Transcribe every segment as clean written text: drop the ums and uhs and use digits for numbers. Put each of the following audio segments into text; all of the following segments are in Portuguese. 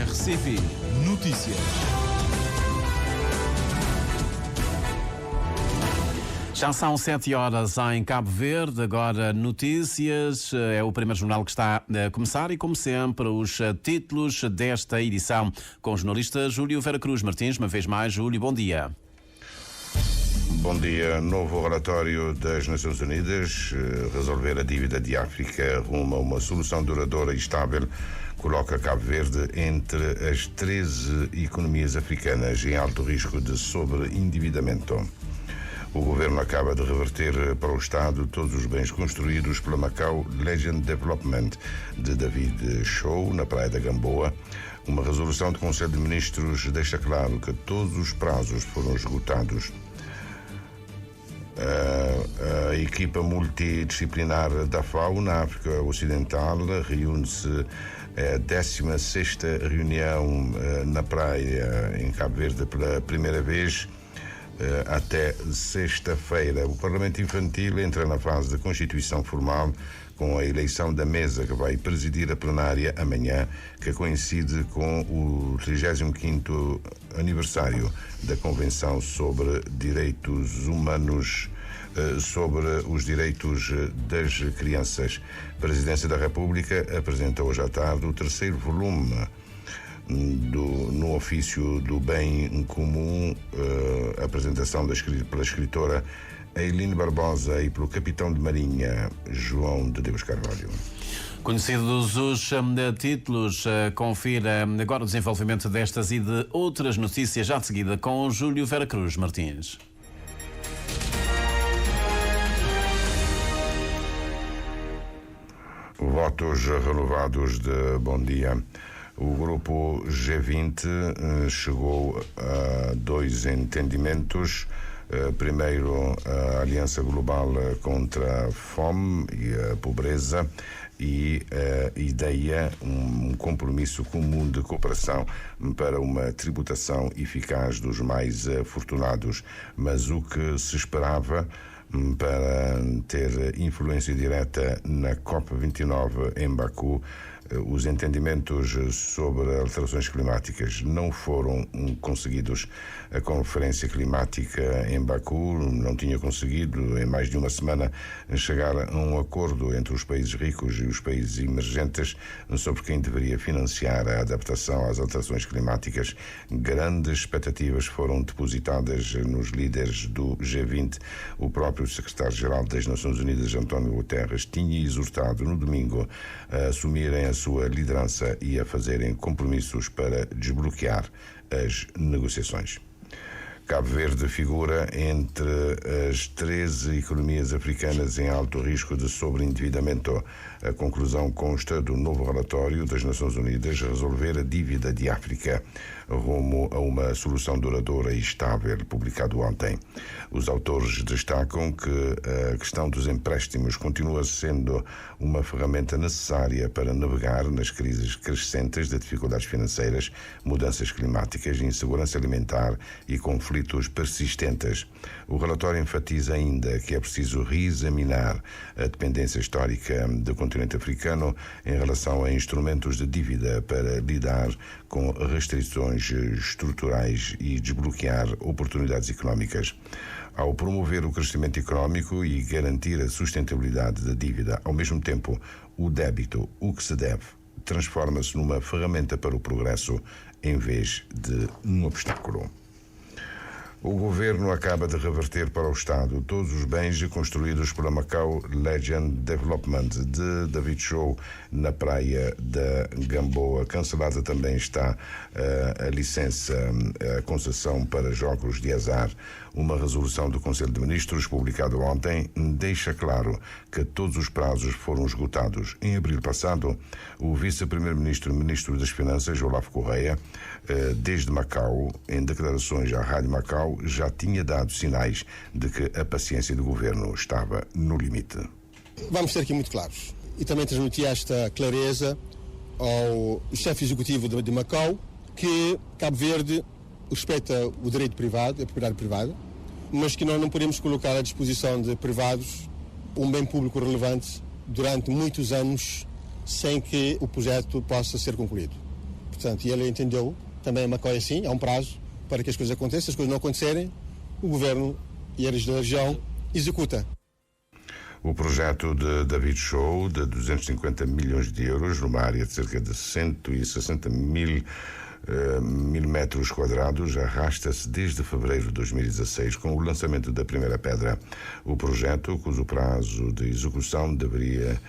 RCP Notícias. Já são 7 horas em Cabo Verde, agora notícias, é o primeiro jornal que está a começar e, como sempre, os títulos desta edição com o jornalista Júlio Vera Cruz Martins. Uma vez mais, Júlio, bom dia. Bom dia. Novo relatório das Nações Unidas, resolver a dívida de África rumo a uma solução duradoura e estável, coloca Cabo Verde entre as 13 economias africanas em alto risco de sobreendividamento. O governo acaba de reverter para o Estado todos os bens construídos pela Macau Legend Development de David Show, na Praia da Gamboa. Uma resolução do Conselho de Ministros deixa claro que todos os prazos foram esgotados. A equipa multidisciplinar da FAO na África Ocidental reúne-se a 16ª reunião na praia em Cabo Verde pela primeira vez até sexta-feira. O Parlamento Infantil entra na fase de constituição formal com a eleição da mesa que vai presidir a plenária amanhã, que coincide com o 35º aniversário da Convenção sobre Direitos Humanos, sobre os direitos das crianças. A Presidência da República apresenta hoje à tarde o terceiro volume no ofício do bem comum, apresentação pela escritora Eileen Barbosa e pelo capitão de marinha João de Deus Carvalho. Conhecidos os títulos, confira agora o desenvolvimento destas e de outras notícias já de seguida com Júlio Vera Cruz Martins. Votos renovados de bom dia. O grupo G20 chegou a 2 entendimentos. Primeiro, a Aliança Global contra a Fome e a Pobreza e a ideia, um compromisso comum de cooperação para uma tributação eficaz dos mais afortunados. Mas o que se esperava para ter influência direta na COP29 em Baku, os entendimentos sobre alterações climáticas não foram conseguidos. A Conferência Climática em Baku não tinha conseguido, em mais de uma semana, chegar a um acordo entre os países ricos e os países emergentes sobre quem deveria financiar a adaptação às alterações climáticas. Grandes expectativas foram depositadas nos líderes do G20. O próprio secretário-geral das Nações Unidas, António Guterres, tinha exortado no domingo a assumirem a sua liderança e a fazerem compromissos para desbloquear as negociações. Cabo Verde figura entre as 13 economias africanas em alto risco de sobreendividamento. A conclusão consta do novo relatório das Nações Unidas, resolver a dívida de África rumo a uma solução duradoura e estável, publicado ontem. Os autores destacam que a questão dos empréstimos continua sendo uma ferramenta necessária para navegar nas crises crescentes de dificuldades financeiras, mudanças climáticas, insegurança alimentar e conflitos persistentes. O relatório enfatiza ainda que é preciso reexaminar a dependência histórica do continente africano em relação a instrumentos de dívida para lidar com restrições estruturais e desbloquear oportunidades económicas. Ao promover o crescimento económico e garantir a sustentabilidade da dívida, ao mesmo tempo, o débito, o que se deve, transforma-se numa ferramenta para o progresso em vez de um obstáculo. O governo acaba de reverter para o Estado todos os bens construídos pela Macau Legend Development de David Show na Praia da Gamboa. Cancelada também está a licença, a concessão para jogos de azar. Uma resolução do Conselho de Ministros, publicada ontem, deixa claro que todos os prazos foram esgotados. Em abril passado, o vice-primeiro-ministro, ministro das Finanças, Olavo Correia, desde Macau, em declarações à Rádio Macau, já tinha dado sinais de que a paciência do governo estava no limite. Vamos ser aqui muito claros e também transmitir esta clareza ao chefe executivo de Macau, que Cabo Verde respeita o direito privado, a propriedade privada, mas que nós não podemos colocar à disposição de privados um bem público relevante durante muitos anos sem que o projeto possa ser concluído. Portanto, e ele entendeu, também em Macau é assim, há um prazo para que as coisas aconteçam. Se as coisas não acontecerem, o governo e a região executa. O projeto de David Show, de 250 milhões de euros, numa área de cerca de 160 mil metros quadrados, arrasta-se desde fevereiro de 2016, com o lançamento da primeira pedra. O projeto, cujo prazo de execução deveria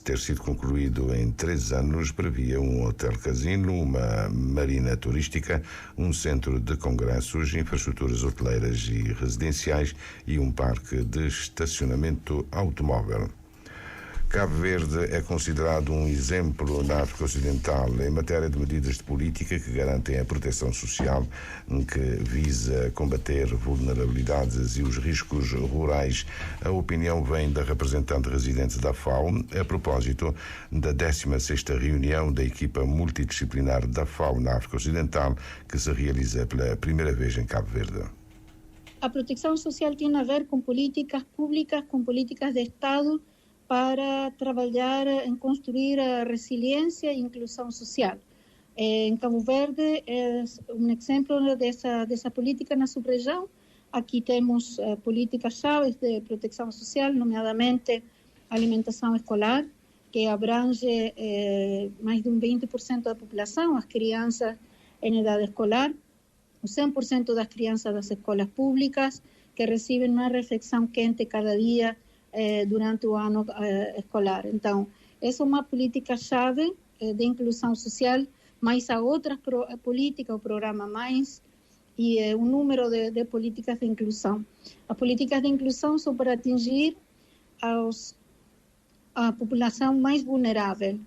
ter sido concluído em 3 anos, previa um hotel-casino, uma marina turística, um centro de congressos, infraestruturas hoteleiras e residenciais e um parque de estacionamento automóvel. Cabo Verde é considerado um exemplo na África Ocidental em matéria de medidas de política que garantem a proteção social, que visa combater vulnerabilidades e os riscos rurais. A opinião vem da representante residente da FAO a propósito da 16ª reunião da equipa multidisciplinar da FAO na África Ocidental, que se realiza pela primeira vez em Cabo Verde. A proteção social tem a ver com políticas públicas, com políticas de Estado, para trabalhar em construir a resiliência e inclusão social. Em Cabo Verde é um exemplo dessa política na sub-região. Aqui temos políticas-chave de proteção social, nomeadamente alimentação escolar, que abrange mais de 20% da população, as crianças em idade escolar, o 100% das crianças das escolas públicas, que recebem uma refeição quente cada dia durante o ano escolar. Então, essa é uma política-chave de inclusão social, mas há outras políticas, o programa Mais e um número de políticas de inclusão. As políticas de inclusão são para atingir a população mais vulnerável.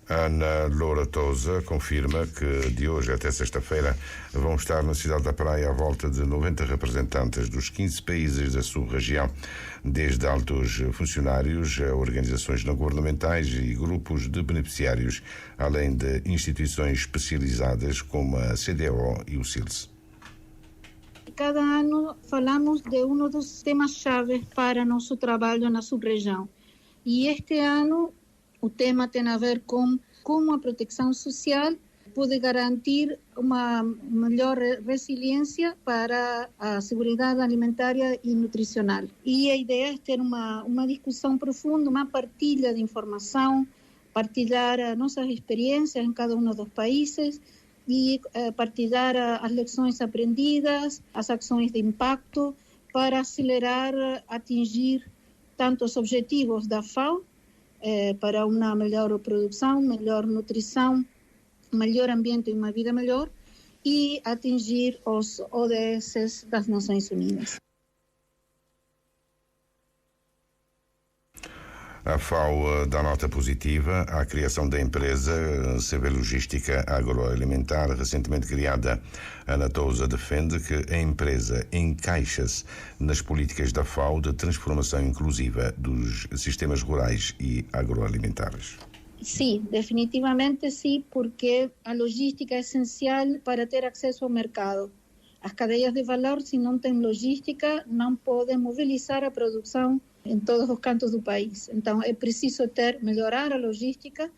Ana Loura Tousa confirma que de hoje até sexta-feira vão estar na cidade da Praia à volta de 90 representantes dos 15 países da sub-região, desde altos funcionários a organizações não governamentais e grupos de beneficiários, além de instituições especializadas como a CDO e o SILS. Cada ano falamos de um dos temas-chave para nosso trabalho na sub-região. E este ano o tema tem a ver com como a proteção social pode garantir uma melhor resiliência para a segurança alimentar e nutricional. E a ideia é ter uma discussão profunda, uma partilha de informação, partilhar as nossas experiências em cada um dos países e partilhar as lições aprendidas, as ações de impacto, para acelerar, atingir tanto os objetivos da FAO, para uma melhor produção, melhor nutrição, melhor ambiente e uma vida melhor, e atingir os ODS das Nações Unidas. A FAO dá nota positiva à criação da empresa CB Logística Agroalimentar, recentemente criada. Ana Tousa defende que a empresa encaixa-se nas políticas da FAO de transformação inclusiva dos sistemas rurais e agroalimentares. Sim, definitivamente sim, porque a logística é essencial para ter acesso ao mercado. As cadeias de valor, se não têm logística, não podem mobilizar a produção em todos os cantos do país. Então, é preciso melhorar a logística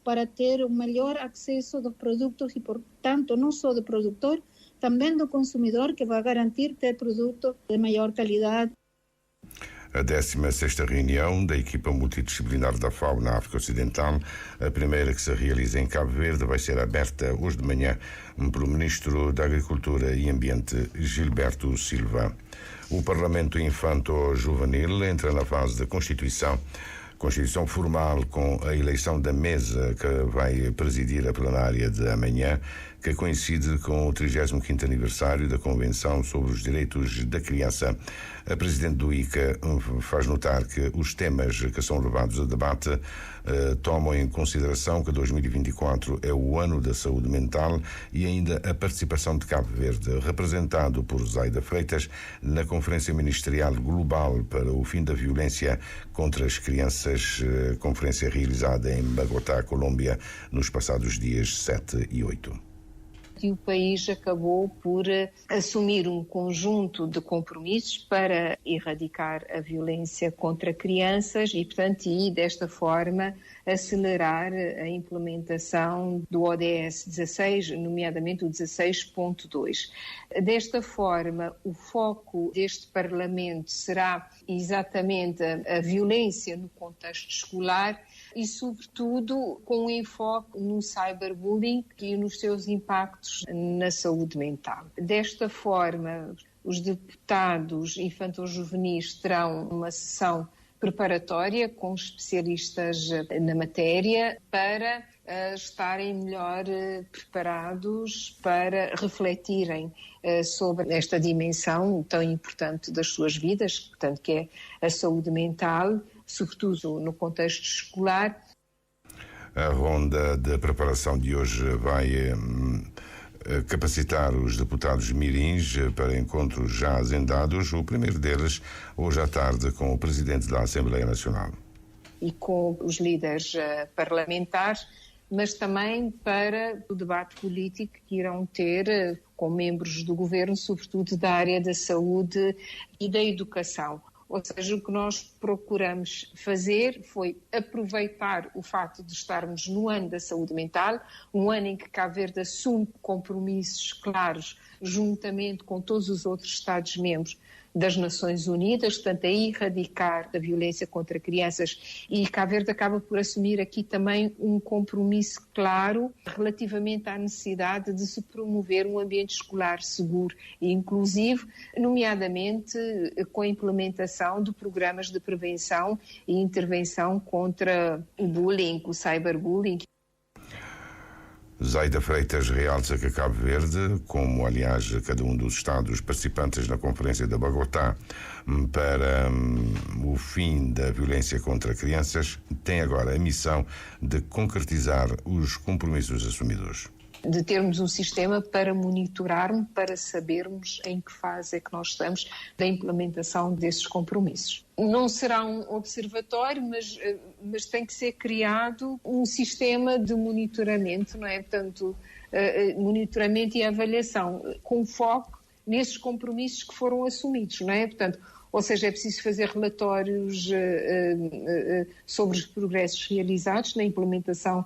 para ter o melhor acesso dos produtos e, portanto, não só do produtor, também do consumidor, que vai garantir ter produtos de maior qualidade. A 16ª reunião da equipa multidisciplinar da FAO na África Ocidental, a primeira que se realiza em Cabo Verde, vai ser aberta hoje de manhã pelo Ministro da Agricultura e Ambiente, Gilberto Silva. O Parlamento Infanto-Juvenil entra na fase da Constituição formal, com a eleição da mesa que vai presidir a plenária de amanhã, que coincide com o 35º aniversário da Convenção sobre os Direitos da Criança. A presidente do ICA faz notar que os temas que são levados a debate tomam em consideração que 2024 é o ano da saúde mental e ainda a participação de Cabo Verde, representado por Zaida Freitas, na Conferência Ministerial Global para o Fim da Violência contra as Crianças, conferência realizada em Bogotá, Colômbia, nos passados dias 7 e 8. E o país acabou por assumir um conjunto de compromissos para erradicar a violência contra crianças e, portanto, desta forma acelerar a implementação do ODS 16, nomeadamente o 16.2. Desta forma, o foco deste Parlamento será exatamente a violência no contexto escolar e, sobretudo, com um enfoque no cyberbullying e nos seus impactos na saúde mental. Desta forma, os deputados infanto-juvenis terão uma sessão preparatória com especialistas na matéria para estarem melhor preparados para refletirem sobre esta dimensão tão importante das suas vidas, portanto, que é a saúde mental, sobretudo no contexto escolar. A ronda de preparação de hoje vai capacitar os deputados mirins para encontros já agendados, o primeiro deles hoje à tarde com o Presidente da Assembleia Nacional. E com os líderes parlamentares, mas também para o debate político que irão ter com membros do governo, sobretudo da área da saúde e da educação. Ou seja, o que nós procuramos fazer foi aproveitar o facto de estarmos no ano da saúde mental, um ano em que Cabo Verde assume compromissos claros, juntamente com todos os outros Estados-membros das Nações Unidas, portanto, a erradicar a violência contra crianças, e Cabo Verde acaba por assumir aqui também um compromisso claro relativamente à necessidade de se promover um ambiente escolar seguro e inclusivo, nomeadamente com a implementação de programas de prevenção e intervenção contra o bullying, o cyberbullying. Zaida Freitas realça que Cabo Verde, como aliás cada um dos Estados participantes na Conferência de Bogotá para o fim da violência contra crianças, tem agora a missão de concretizar os compromissos assumidos. De termos um sistema para monitorarmos, para sabermos em que fase é que nós estamos da implementação desses compromissos. Não será um observatório, mas tem que ser criado um sistema de monitoramento, não é? Portanto, monitoramento e avaliação, com foco nesses compromissos que foram assumidos, não é? Portanto, ou seja, é preciso fazer relatórios sobre os progressos realizados na implementação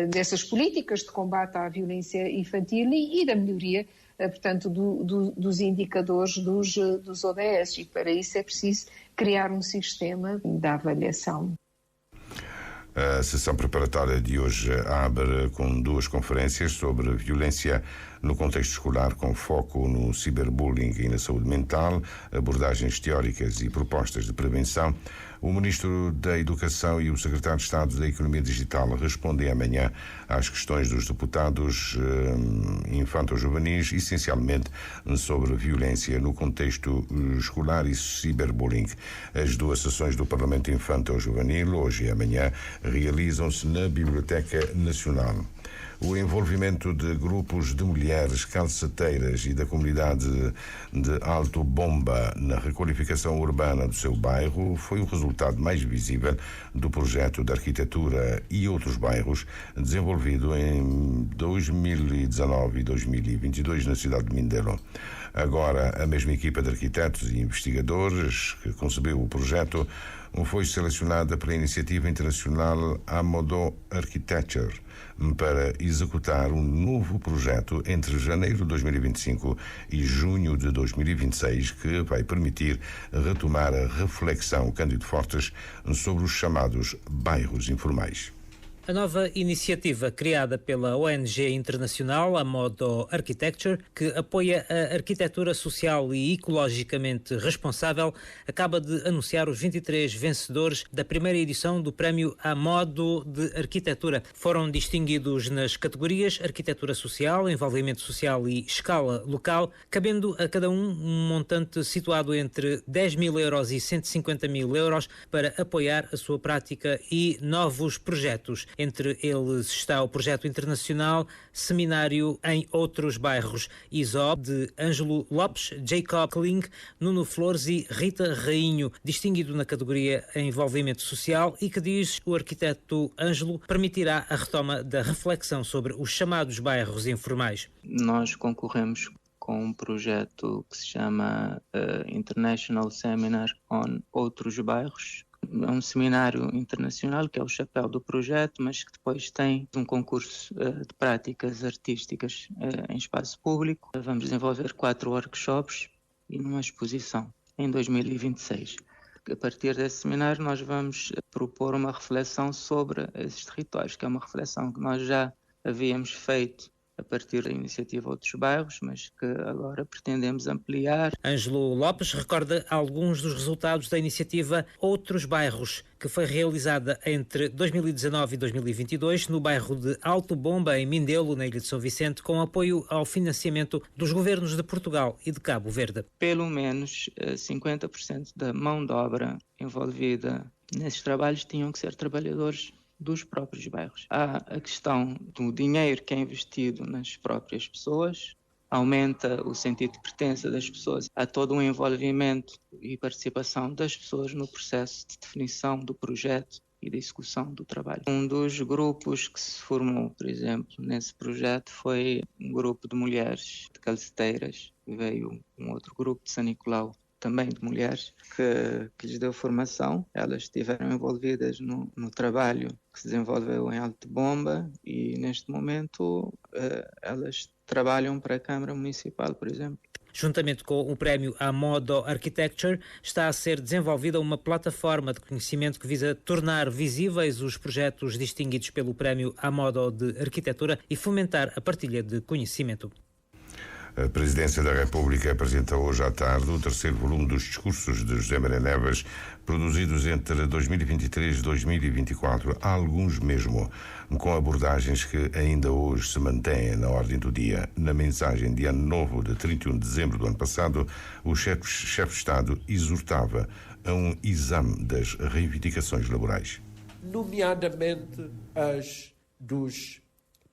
dessas políticas de combate à violência infantil e da melhoria, portanto, dos indicadores dos ODS. E para isso é preciso criar um sistema de avaliação. A sessão preparatória de hoje abre com duas conferências sobre violência no contexto escolar, com foco no ciberbullying e na saúde mental, abordagens teóricas e propostas de prevenção. O Ministro da Educação e o Secretário de Estado da Economia Digital respondem amanhã às questões dos deputados infanto-juvenis, essencialmente sobre violência no contexto escolar e ciberbullying. As duas sessões do Parlamento Infanto-Juvenil, hoje e amanhã, realizam-se na Biblioteca Nacional. O envolvimento de grupos de mulheres calçateiras e da comunidade de Alto Bomba na requalificação urbana do seu bairro foi o resultado mais visível do projeto de arquitetura e outros bairros desenvolvido em 2019 e 2022 na cidade de Mindelo. Agora, a mesma equipa de arquitetos e investigadores que concebeu o projeto foi selecionada pela iniciativa internacional Amodo Architecture para executar um novo projeto entre janeiro de 2025 e junho de 2026, que vai permitir retomar a reflexão Cândido Fortes sobre os chamados bairros informais. A nova iniciativa criada pela ONG internacional Amodo Architecture, que apoia a arquitetura social e ecologicamente responsável, acaba de anunciar os 23 vencedores da primeira edição do prémio Amodo de Arquitetura. Foram distinguidos nas categorias Arquitetura Social, Envolvimento Social e Escala Local, cabendo a cada um montante situado entre 10 mil euros e 150 mil euros para apoiar a sua prática e novos projetos. Entre eles está o projeto internacional Seminário em Outros Bairros, ISO, de Ângelo Lopes, Jacob Kling, Nuno Flores e Rita Rainho, distinguido na categoria Envolvimento Social, e que, diz o arquiteto Ângelo, permitirá a retoma da reflexão sobre os chamados bairros informais. Nós concorremos com um projeto que se chama International Seminar on Outros Bairros. É um seminário internacional que é o chapéu do projeto, mas que depois tem um concurso de práticas artísticas em espaço público. Vamos desenvolver 4 workshops e uma exposição em 2026. A partir desse seminário nós vamos propor uma reflexão sobre esses territórios, que é uma reflexão que nós já havíamos feito a partir da iniciativa Outros Bairros, mas que agora pretendemos ampliar. Ângelo Lopes recorda alguns dos resultados da iniciativa Outros Bairros, que foi realizada entre 2019 e 2022 no bairro de Alto Bomba, em Mindelo, na Ilha de São Vicente, com apoio ao financiamento dos governos de Portugal e de Cabo Verde. Pelo menos 50% da mão de obra envolvida nesses trabalhos tinham que ser trabalhadores dos próprios bairros. Há a questão do dinheiro que é investido nas próprias pessoas, aumenta o sentido de pertença das pessoas, há todo um envolvimento e participação das pessoas no processo de definição do projeto e da execução do trabalho. Um dos grupos que se formou, por exemplo, nesse projeto foi um grupo de mulheres de Calceteiras, veio um outro grupo de São Nicolau, também de mulheres, que lhes deu formação. Elas estiveram envolvidas no trabalho que se desenvolveu em Alto Bomba e, neste momento, elas trabalham para a Câmara Municipal, por exemplo. Juntamente com o prémio Amodo Architecture, está a ser desenvolvida uma plataforma de conhecimento que visa tornar visíveis os projetos distinguidos pelo prémio Amodo de Arquitetura e fomentar a partilha de conhecimento. A Presidência da República apresenta hoje à tarde o 3º volume dos discursos de José Maria Neves, produzidos entre 2023 e 2024, alguns mesmo com abordagens que ainda hoje se mantêm na ordem do dia. Na mensagem de Ano Novo de 31 de dezembro do ano passado, o chefe de Estado exortava a um exame das reivindicações laborais. Nomeadamente as dos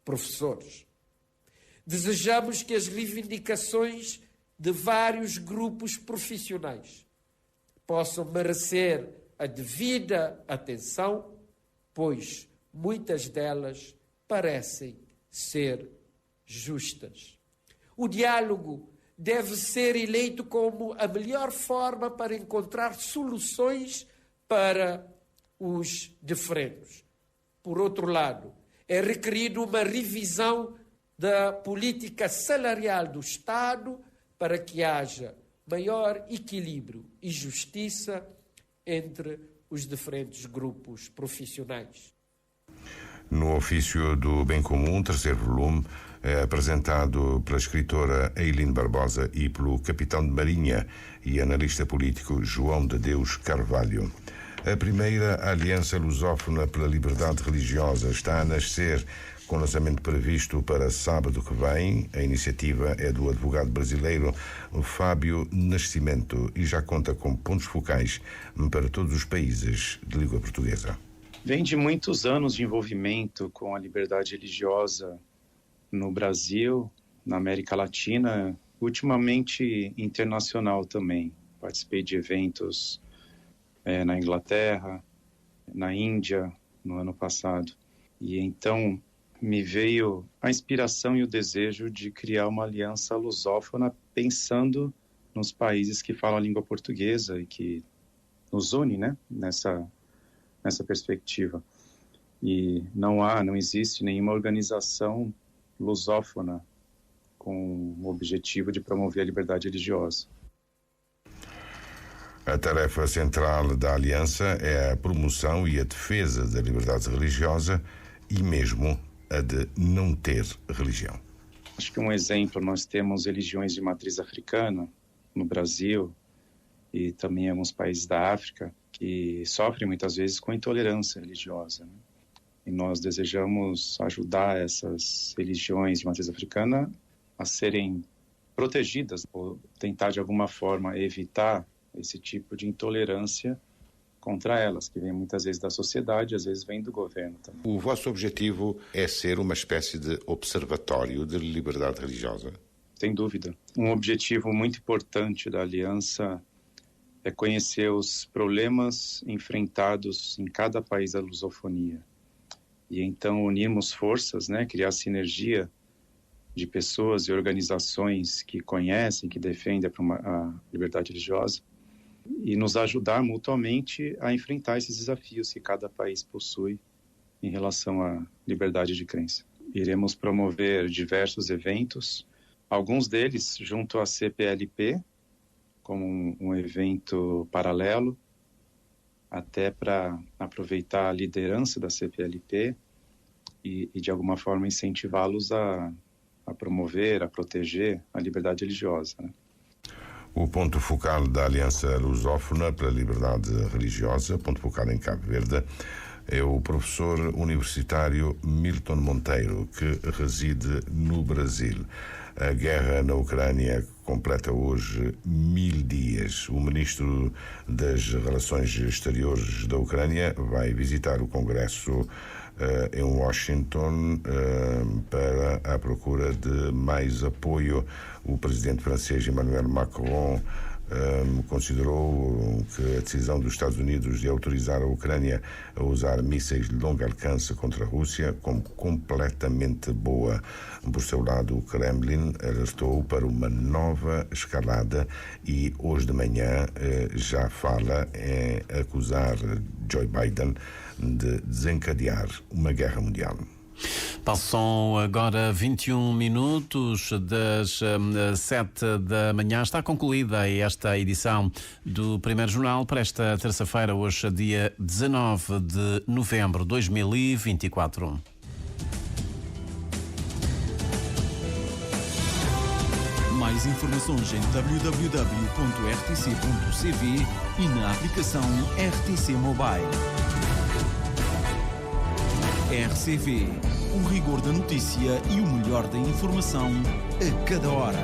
professores. Desejamos que as reivindicações de vários grupos profissionais possam merecer a devida atenção, pois muitas delas parecem ser justas. O diálogo deve ser eleito como a melhor forma para encontrar soluções para os diferendos. Por outro lado, é requerido uma revisão da política salarial do Estado para que haja maior equilíbrio e justiça entre os diferentes grupos profissionais. No ofício do Bem Comum, 3º volume, é apresentado pela escritora Eileen Barbosa e pelo capitão de marinha e analista político João de Deus Carvalho. A primeira Aliança Lusófona pela Liberdade Religiosa está a nascer, com lançamento previsto para sábado que vem. A iniciativa é do advogado brasileiro Fábio Nascimento e já conta com pontos focais para todos os países de língua portuguesa. Vem de muitos anos de envolvimento com a liberdade religiosa no Brasil, na América Latina, ultimamente internacional também. Participei de eventos na Inglaterra, na Índia, no ano passado. E então me veio a inspiração e o desejo de criar uma aliança lusófona pensando nos países que falam a língua portuguesa e que nos une, né, nessa perspectiva. E não existe nenhuma organização lusófona com o objetivo de promover a liberdade religiosa. A tarefa central da Aliança é a promoção e a defesa da liberdade religiosa e mesmo a de não ter religião. Acho que um exemplo, nós temos religiões de matriz africana no Brasil e também em alguns países da África que sofrem muitas vezes com intolerância religiosa, né? E nós desejamos ajudar essas religiões de matriz africana a serem protegidas ou tentar de alguma forma evitar esse tipo de intolerância contra elas, que vem muitas vezes da sociedade, às vezes vem do governo também. O vosso objetivo é ser uma espécie de observatório de liberdade religiosa? Sem dúvida. Um objetivo muito importante da Aliança é conhecer os problemas enfrentados em cada país da lusofonia. E então unirmos forças, criar sinergia de pessoas e organizações que conhecem, que defendem a liberdade religiosa e nos ajudar mutuamente a enfrentar esses desafios que cada país possui em relação à liberdade de crença. Iremos promover diversos eventos, alguns deles junto à CPLP, como um evento paralelo, até para aproveitar a liderança da CPLP e de alguma forma incentivá-los a promover, a proteger a liberdade religiosa. O ponto focal da Aliança Lusófona pela Liberdade Religiosa, ponto focal em Cabo Verde, é o professor universitário Milton Monteiro, que reside no Brasil. A guerra na Ucrânia completa hoje 1000 dias. O ministro das Relações Exteriores da Ucrânia vai visitar o Congresso em Washington para a procura de mais apoio. O presidente francês Emmanuel Macron considerou que a decisão dos Estados Unidos de autorizar a Ucrânia a usar mísseis de longo alcance contra a Rússia como completamente boa. Por seu lado, o Kremlin alertou para uma nova escalada e hoje de manhã já fala em acusar Joe Biden de desencadear uma guerra mundial. Passam agora 21 minutos das 7 da manhã. Está concluída esta edição do Primeiro Jornal para esta terça-feira, hoje dia 19 de novembro de 2024. Mais informações em www.rtc.cv e na aplicação RTC Mobile. RCV, o rigor da notícia e o melhor da informação a cada hora.